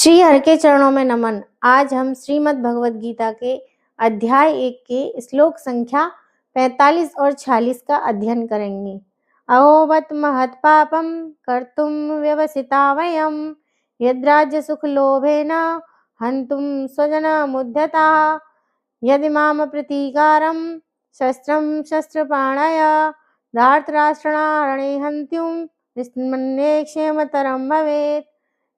श्री हर के चरणों में नमन। आज हम श्रीमद् भगवद गीता के अध्याय 1 के श्लोक संख्या 45 और 46 का अध्ययन करेंगे। अहोबत महत् पापम कर्तुम व्यवसिता वयम यद्राज्य सुख लोभेन हन्तुम स्वजनमुद्यता यदि माम प्रतीकारम शस्त्रम शस्त्रपाणय धार्तराष्ट्रणारणे हन्त्युम विस्मन्ये क्षेमतरम भवेत्।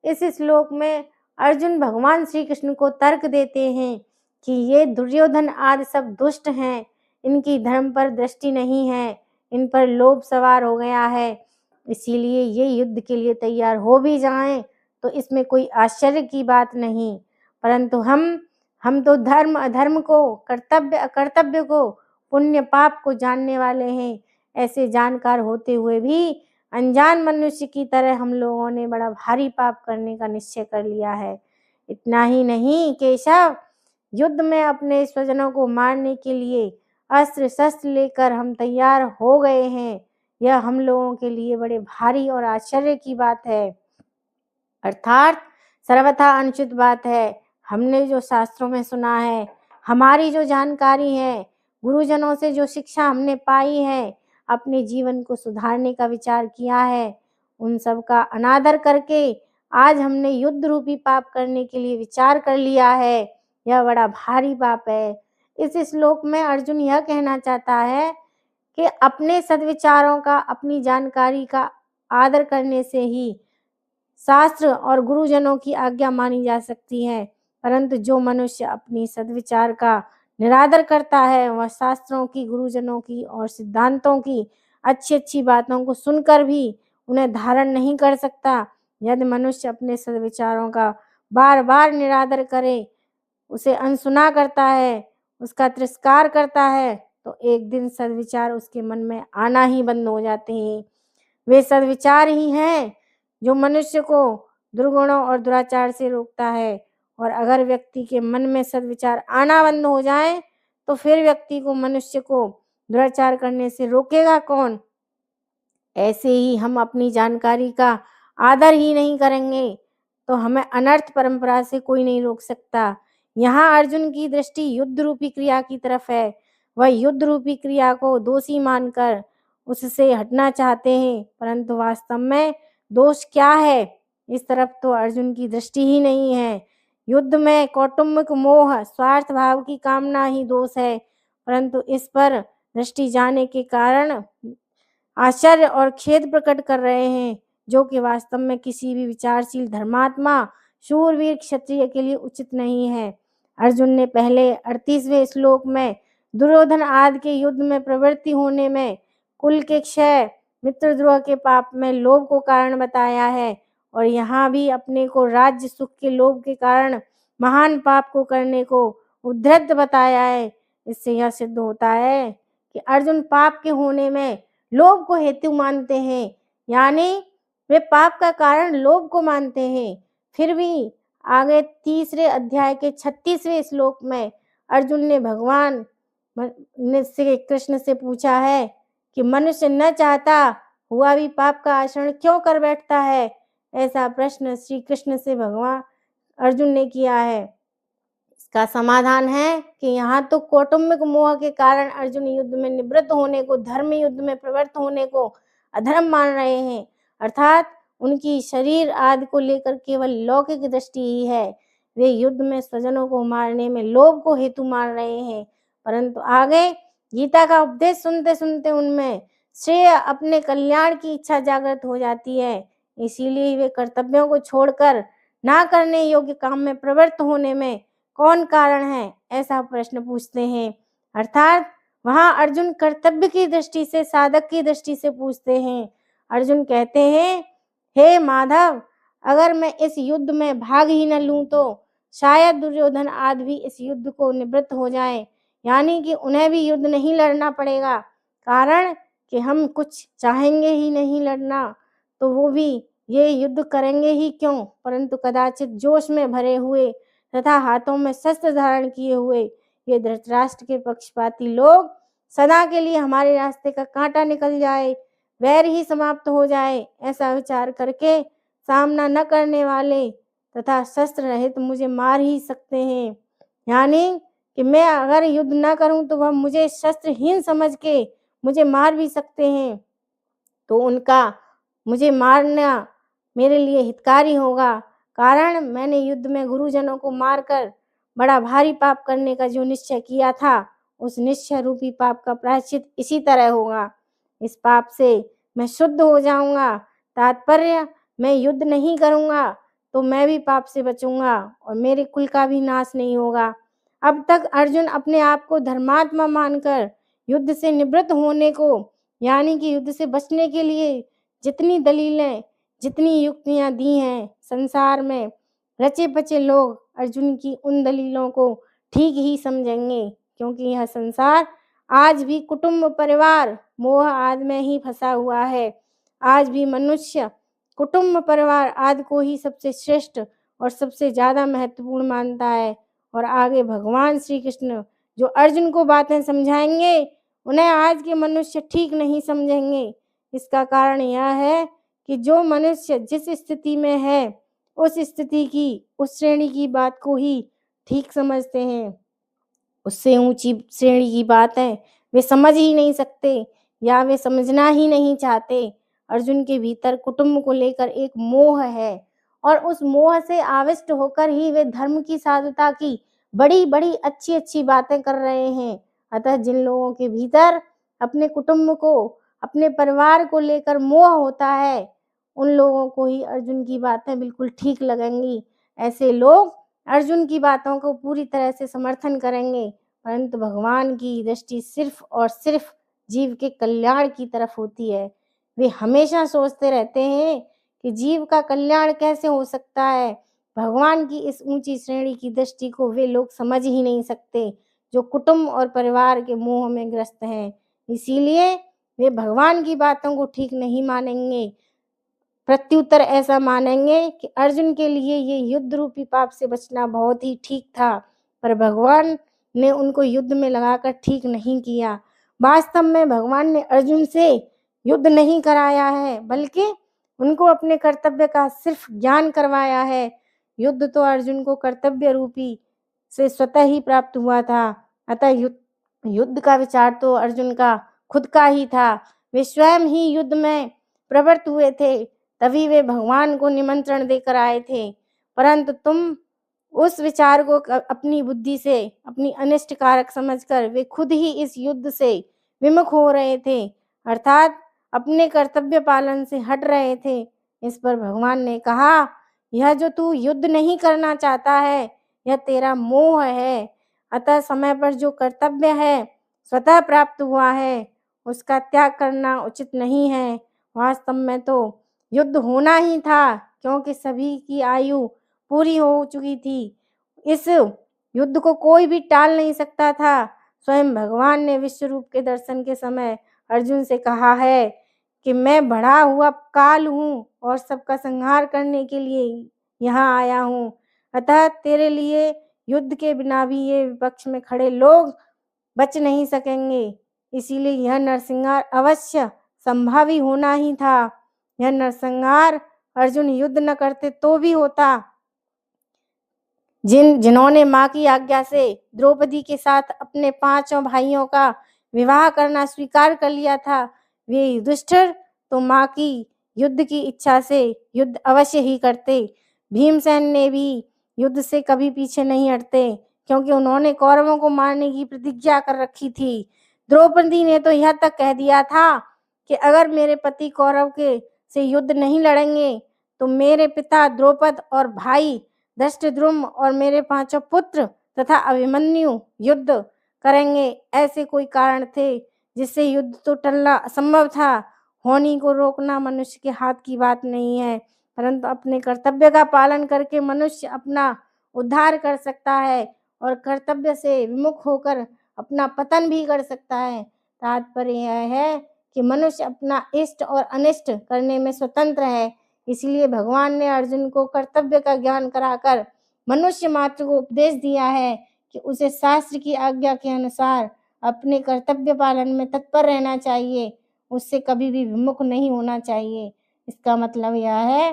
इस श्लोक में अर्जुन भगवान श्री कृष्ण को तर्क देते हैं कि ये दुर्योधन आदि सब दुष्ट हैं, इनकी धर्म पर दृष्टि नहीं है, इन पर लोभ सवार हो गया है, इसीलिए ये युद्ध के लिए तैयार हो भी जाएं तो इसमें कोई आश्चर्य की बात नहीं। परंतु हम तो धर्म अधर्म को, कर्तव्य अकर्तव्य को, पुण्य पाप को जानने वाले हैं। ऐसे जानकार होते हुए भी अनजान मनुष्य की तरह हम लोगों ने बड़ा भारी पाप करने का निश्चय कर लिया है। इतना ही नहीं केशव, युद्ध में अपने स्वजनों को मारने के लिए अस्त्र शस्त्र लेकर हम तैयार हो गए हैं। यह हम लोगों के लिए बड़े भारी और आश्चर्य की बात है, अर्थात सर्वथा अनुचित बात है। हमने जो शास्त्रों में सुना है, हमारी जो जानकारी है, गुरुजनों से जो शिक्षा हमने पाई है, अपने जीवन को सुधारने का विचार किया है, उन सब का अनादर करके आज हमने युद्ध रूपी पाप करने के लिए विचार कर लिया है। यह बड़ा भारी पाप है। इस श्लोक में अर्जुन यह कहना चाहता है कि अपने सद्विचारों का, अपनी जानकारी का आदर करने से ही शास्त्र और गुरुजनों की आज्ञा मानी जा सकती है। परंतु जो मनुष्य अपनी सद्विचार का निरादर करता है, वह शास्त्रों की, गुरुजनों की और सिद्धांतों की अच्छी अच्छी बातों को सुनकर भी उन्हें धारण नहीं कर सकता। यदि मनुष्य अपने सद्विचारों का बार बार निरादर करे, उसे अनसुना करता है, उसका तिरस्कार करता है, तो एक दिन सद्विचार उसके मन में आना ही बंद हो जाते हैं। वे सद्विचार ही हैं जो मनुष्य को दुर्गुणों और दुराचार से रोकता है। और अगर व्यक्ति के मन में सद्विचार आना बंद हो जाए तो फिर व्यक्ति को, मनुष्य को दुराचार करने से रोकेगा कौन? ऐसे ही हम अपनी जानकारी का आदर ही नहीं करेंगे तो हमें अनर्थ परंपरा से कोई नहीं रोक सकता। यहाँ अर्जुन की दृष्टि युद्ध रूपी क्रिया की तरफ है। वह युद्ध रूपी क्रिया को दोषी मानकर उससे हटना चाहते हैं, परंतु वास्तव में दोष क्या है, इस तरफ तो अर्जुन की दृष्टि ही नहीं है। युद्ध में कौटुंबिक मोह, स्वार्थ भाव की कामना ही दोष है, परंतु इस पर दृष्टि जाने के कारण आश्चर्य और खेद प्रकट कर रहे हैं, जो कि वास्तव में किसी भी विचारशील धर्मात्मा, शूरवीर क्षत्रिय के लिए उचित नहीं है। अर्जुन ने पहले 38वें श्लोक में दुर्योधन आदि के युद्ध में प्रवृत्ति होने में, कुल के क्षय, मित्रद्रोह के पाप में लोभ को कारण बताया है, और यहाँ भी अपने को राज्य सुख के लोभ के कारण महान पाप को करने को उद्धृत बताया है। इससे यह सिद्ध होता है कि अर्जुन पाप के होने में लोभ को हेतु मानते हैं, यानी वे पाप का कारण लोभ को मानते हैं। फिर भी आगे 3 अध्याय के 36वें श्लोक में अर्जुन ने भगवान से, कृष्ण से पूछा है कि मनुष्य न चाहता हुआ भी पाप का आचरण क्यों कर बैठता है? ऐसा प्रश्न श्री कृष्ण से भगवान अर्जुन ने किया है। इसका समाधान है कि यहाँ तो कौटुंबिक मोह के कारण अर्जुन युद्ध में निवृत्त होने को, धर्म युद्ध में प्रवृत्त होने को अधर्म मान रहे हैं, अर्थात उनकी शरीर आदि को लेकर केवल लौकिक दृष्टि ही है। वे युद्ध में स्वजनों को मारने में लोभ को हेतु मान रहे हैं, परंतु आगे गीता का उपदेश सुनते सुनते उनमें श्रेय, अपने कल्याण की इच्छा जागृत हो जाती है। इसीलिए वे कर्तव्यों को छोड़कर ना करने योग्य काम में प्रवृत्त होने में कौन कारण है, ऐसा प्रश्न पूछते हैं। अर्थात वहां अर्जुन कर्तव्य की दृष्टि से, साधक की दृष्टि से पूछते हैं। अर्जुन कहते हैं, हे माधव, अगर मैं इस युद्ध में भाग ही न लूं तो शायद दुर्योधन आदि भी इस युद्ध को निवृत्त हो जाएं, यानी कि उन्हें भी युद्ध नहीं लड़ना पड़ेगा। कारण कि हम कुछ चाहेंगे ही नहीं लड़ना तो वो भी ये युद्ध करेंगे ही क्यों, परंतु कदाचित जोश में भरे हुए तथा हाथों में शस्त्र धारण किए हुए ये धृतराष्ट्र के पक्षपाती लोग सदा के लिए हमारे रास्ते का कांटा निकल जाए, वैर ही समाप्त हो जाए, ऐसा विचार करके सामना न करने वाले तथा शस्त्र रहित मुझे मार ही सकते हैं। यानी कि मैं अगर युद्ध न करूं तो वह मुझे शस्त्रहीन समझ के मुझे मार भी सकते हैं, तो उनका मुझे मारना मेरे लिए हितकारी होगा। कारण मैंने युद्ध में गुरुजनों को मारकर बड़ा भारी पाप करने का जो निश्चय किया था, उस निश्चय रूपी पाप का प्रायश्चित इसी तरह होगा। इस पाप से मैं शुद्ध हो जाऊंगा। तात्पर्य, मैं युद्ध नहीं करूंगा तो मैं भी पाप से बचूंगा और मेरे कुल का भी नाश नहीं होगा। अब तक अर्जुन अपने आप को धर्मात्मा मानकर युद्ध से निवृत्त होने को, यानी कि युद्ध से बचने के लिए जितनी दलीलें, जितनी युक्तियां दी हैं संसार में, रचे बचे लोग अर्जुन की उन दलीलों को ठीक ही समझेंगे, क्योंकि यह संसार आज भी कुटुंब परिवार मोह आदि में ही फंसा हुआ है। आज भी मनुष्य कुटुंब परिवार आदि को ही सबसे श्रेष्ठ और सबसे ज्यादा महत्वपूर्ण मानता है। और आगे भगवान श्री कृष्ण जो अर्जुन को बातें समझाएंगे, उन्हें आज के मनुष्य ठीक नहीं समझेंगे। इसका कारण यह है कि जो मनुष्य जिस स्थिति में है, उस स्थिति की, उस श्रेणी की बात को ही ठीक समझते हैं। उससे ऊंची श्रेणी की बातें वे समझ ही नहीं सकते या वे समझना ही नहीं चाहते। अर्जुन के भीतर कुटुंब को लेकर एक मोह है और उस मोह से आविष्ट होकर ही वे धर्म की साधुता की बड़ी बड़ी अच्छी अच्छी बातें कर रहे हैं। अतः जिन लोगों के भीतर अपने कुटुंब को, अपने परिवार को लेकर मोह होता है, उन लोगों को ही अर्जुन की बातें बिल्कुल ठीक लगेंगी। ऐसे लोग अर्जुन की बातों को पूरी तरह से समर्थन करेंगे, परंतु भगवान की दृष्टि सिर्फ और सिर्फ जीव के कल्याण की तरफ होती है। वे हमेशा सोचते रहते हैं कि जीव का कल्याण कैसे हो सकता है। भगवान की इस ऊंची श्रेणी की दृष्टि को वे लोग समझ ही नहीं सकते, जो कुटुंब और परिवार के मोह में ग्रस्त हैं। इसीलिए वे भगवान की बातों को ठीक नहीं मानेंगे, प्रत्युत्तर ऐसा मानेंगे कि अर्जुन के लिए ये युद्ध रूपी पाप से बचना बहुत ही ठीक था, पर भगवान ने उनको युद्ध में लगाकर ठीक नहीं किया। वास्तव में भगवान ने अर्जुन से युद्ध नहीं कराया है, बल्कि उनको अपने कर्तव्य का सिर्फ ज्ञान करवाया है। युद्ध तो अर्जुन को कर्तव्य रूपी से स्वतः ही प्राप्त हुआ था। अतः युद्ध का विचार तो अर्जुन का खुद का ही था। वे स्वयं ही युद्ध में प्रवृत्त हुए थे, तभी वे भगवान को निमंत्रण देकर आए थे। परंतु तुम उस विचार को अपनी बुद्धि से, अपनी अनिष्ट कारक समझकर वे खुद ही इस युद्ध से विमुख हो रहे थे, अर्थात अपने कर्तव्य पालन से हट रहे थे। इस पर भगवान ने कहा, यह जो तू युद्ध नहीं करना चाहता है, यह तेरा मोह है। अतः समय पर जो कर्तव्य है स्वतः प्राप्त हुआ है, उसका त्याग करना उचित नहीं है। वास्तव में तो युद्ध होना ही था, क्योंकि सभी की आयु पूरी हो चुकी थी। इस युद्ध को कोई भी टाल नहीं सकता था। स्वयं भगवान ने विश्व रूप के दर्शन के समय अर्जुन से कहा है कि मैं बढ़ा हुआ काल हूँ और सबका संहार करने के लिए यहाँ आया हूँ। अतः तेरे लिए युद्ध के बिना भी ये विपक्ष में खड़े लोग बच नहीं सकेंगे। इसीलिए यह नरसंहार अवश्य संभावी होना ही था। यह नरसंहार अर्जुन युद्ध न करते तो भी होता। जिन्होंने माँ की आज्ञा से द्रौपदी के साथ अपने 5 भाइयों का विवाह करना स्वीकार कर लिया था, वे युधिष्ठिर तो माँ की युद्ध की इच्छा से युद्ध अवश्य ही करते। भीमसेन ने भी युद्ध से कभी पीछे नहीं हटते, क्योंकि उन्होंने कौरवों को मारने की प्रतिज्ञा कर रखी थी। द्रौपदी ने तो यह तक कह दिया था कि अगर मेरे पति कौरव के से युद्ध नहीं लड़ेंगे तो मेरे पिता द्रौपद और भाई धृष्टद्युम्न और मेरे 5 पुत्र तथा अभिमन्यु युद्ध करेंगे। ऐसे कोई कारण थे जिससे युद्ध तो टलना असंभव था। होनी को रोकना मनुष्य के हाथ की बात नहीं है, परंतु अपने कर्तव्य का पालन करके मनुष्य अपना उद्धार कर सकता है और कर्तव्य से विमुख होकर अपना पतन भी कर सकता है। तात्पर्य यह है कि मनुष्य अपना इष्ट और अनिष्ट करने में स्वतंत्र है। इसलिए भगवान ने अर्जुन को कर्तव्य का ज्ञान कराकर मनुष्य मात्र को उपदेश दिया है कि उसे शास्त्र की आज्ञा के अनुसार अपने कर्तव्य पालन में तत्पर रहना चाहिए, उससे कभी भी विमुख नहीं होना चाहिए। इसका मतलब यह है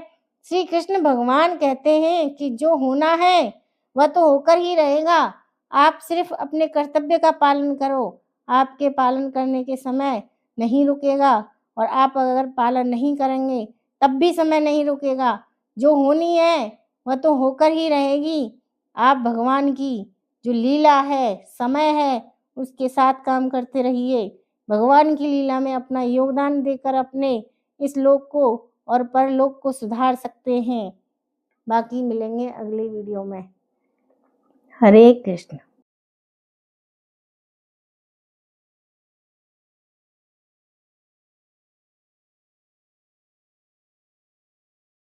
श्री कृष्ण भगवान कहते हैं कि जो होना है वह तो होकर ही रहेगा, आप सिर्फ अपने कर्तव्य का पालन करो। आपके पालन करने के समय नहीं रुकेगा, और आप अगर पालन नहीं करेंगे तब भी समय नहीं रुकेगा। जो होनी है वह तो होकर ही रहेगी। आप भगवान की जो लीला है, समय है, उसके साथ काम करते रहिए। भगवान की लीला में अपना योगदान देकर अपने इस लोक को और परलोक को सुधार सकते हैं। बाकी मिलेंगे अगली वीडियो में। हरे कृष्ण।